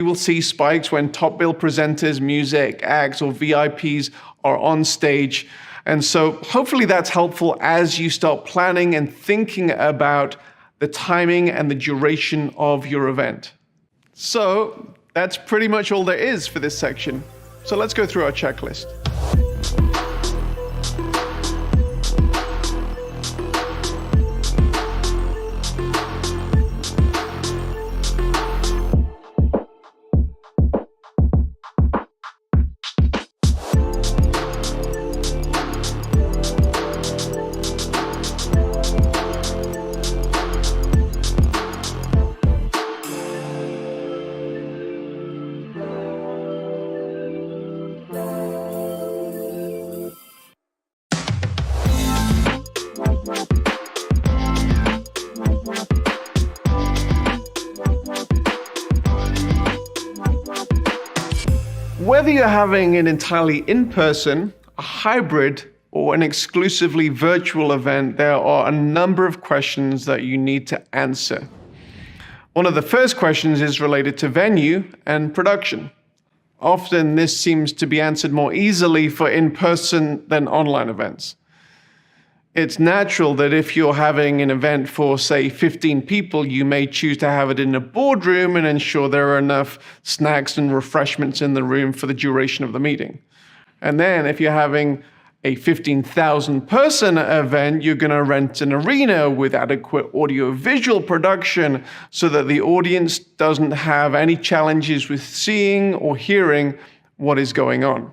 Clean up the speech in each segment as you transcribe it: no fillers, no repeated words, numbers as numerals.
You will see spikes when top bill presenters, music acts, or VIPs are on stage. And so hopefully that's helpful as you start planning and thinking about the timing and the duration of your event. So that's pretty much all there is for this section. So let's go through our checklist. Whether you're having an entirely in-person, a hybrid, or an exclusively virtual event, there are a number of questions that you need to answer. One of the first questions is related to venue and production. Often this seems to be answered more easily for in-person than online events. It's natural that if you're having an event for, say, 15 people, you may choose to have it in a boardroom and ensure there are enough snacks and refreshments in the room for the duration of the meeting. And then if you're having a 15,000 person event, you're going to rent an arena with adequate audio-visual production so that the audience doesn't have any challenges with seeing or hearing what is going on.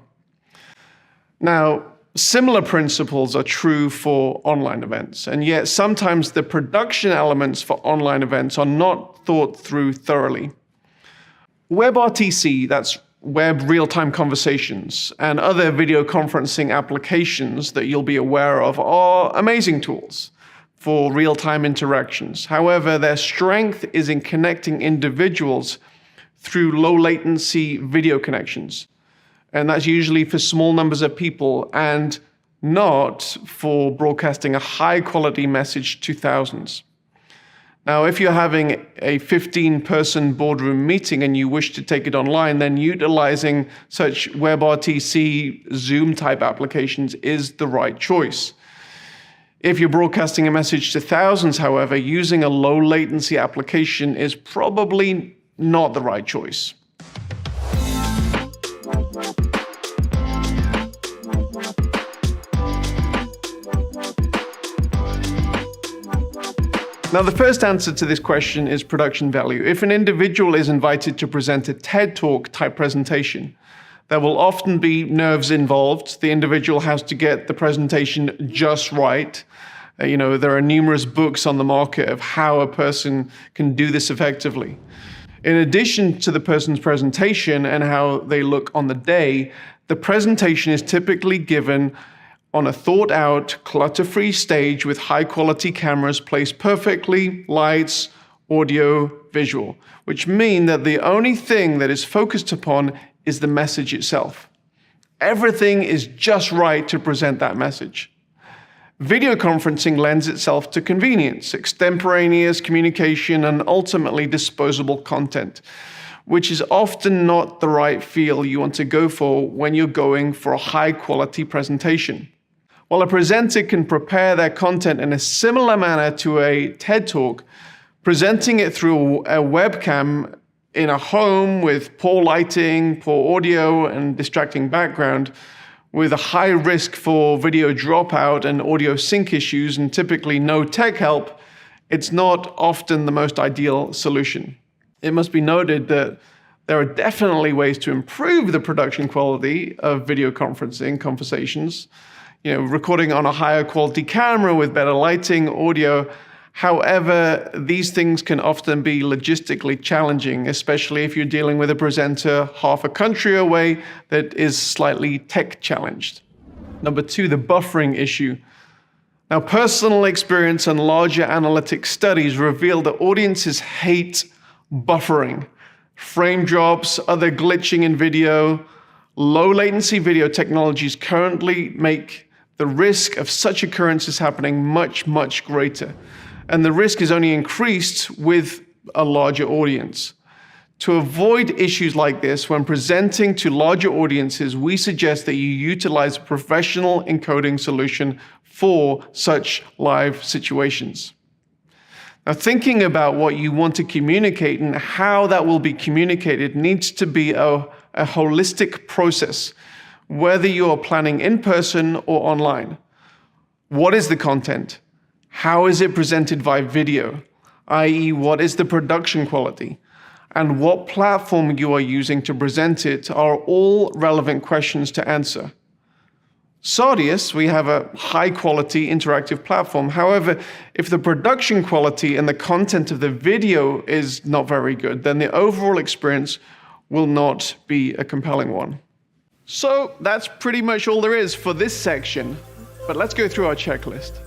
Now, similar principles are true for online events, and yet sometimes the production elements for online events are not thought through thoroughly. WebRTC, that's Web Real-Time Conversations, and other video conferencing applications that you'll be aware of are amazing tools for real-time interactions. However, their strength is in connecting individuals through low-latency video connections. And that's usually for small numbers of people and not for broadcasting a high-quality message to thousands. Now, if you're having a 15-person boardroom meeting and you wish to take it online, then utilizing such WebRTC, Zoom-type applications is the right choice. If you're broadcasting a message to thousands, however, using a low-latency application is probably not the right choice. Now, the first answer to this question is production value. If an individual is invited to present a TED Talk type presentation, there will often be nerves involved. The individual has to get the presentation just right. There are numerous books on the market of how a person can do this effectively. In addition to the person's presentation and how they look on the day, the presentation is typically given on a thought-out, clutter-free stage with high-quality cameras placed perfectly, lights, audio, visual, which mean that the only thing that is focused upon is the message itself. Everything is just right to present that message. Video conferencing lends itself to convenience, extemporaneous communication, and ultimately disposable content, which is often not the right feel you want to go for when you're going for a high-quality presentation. While a presenter can prepare their content in a similar manner to a TED Talk, presenting it through a webcam in a home with poor lighting, poor audio, and distracting background, with a high risk for video dropout and audio sync issues and typically no tech help, it's not often the most ideal solution. It must be noted that there are definitely ways to improve the production quality of video conferencing conversations. Recording on a higher quality camera with better lighting, audio. However, these things can often be logistically challenging, especially if you're dealing with a presenter half a country away that is slightly tech challenged. Number 2, the buffering issue. Now, personal experience and larger analytic studies reveal that audiences hate buffering. Frame drops, other glitching in video, low latency video technologies currently make the risk of such occurrences happening much, much greater. And the risk is only increased with a larger audience. To avoid issues like this when presenting to larger audiences, we suggest that you utilize a professional encoding solution for such live situations. Now, thinking about what you want to communicate and how that will be communicated needs to be a holistic process, whether you are planning in person or online. What is the content? How is it presented via video? i.e., what is the production quality? And what platform you are using to present it are all relevant questions to answer. Sardius, we have a high-quality interactive platform. However, if the production quality and the content of the video is not very good, then the overall experience will not be a compelling one. So that's pretty much all there is for this section, but let's go through our checklist.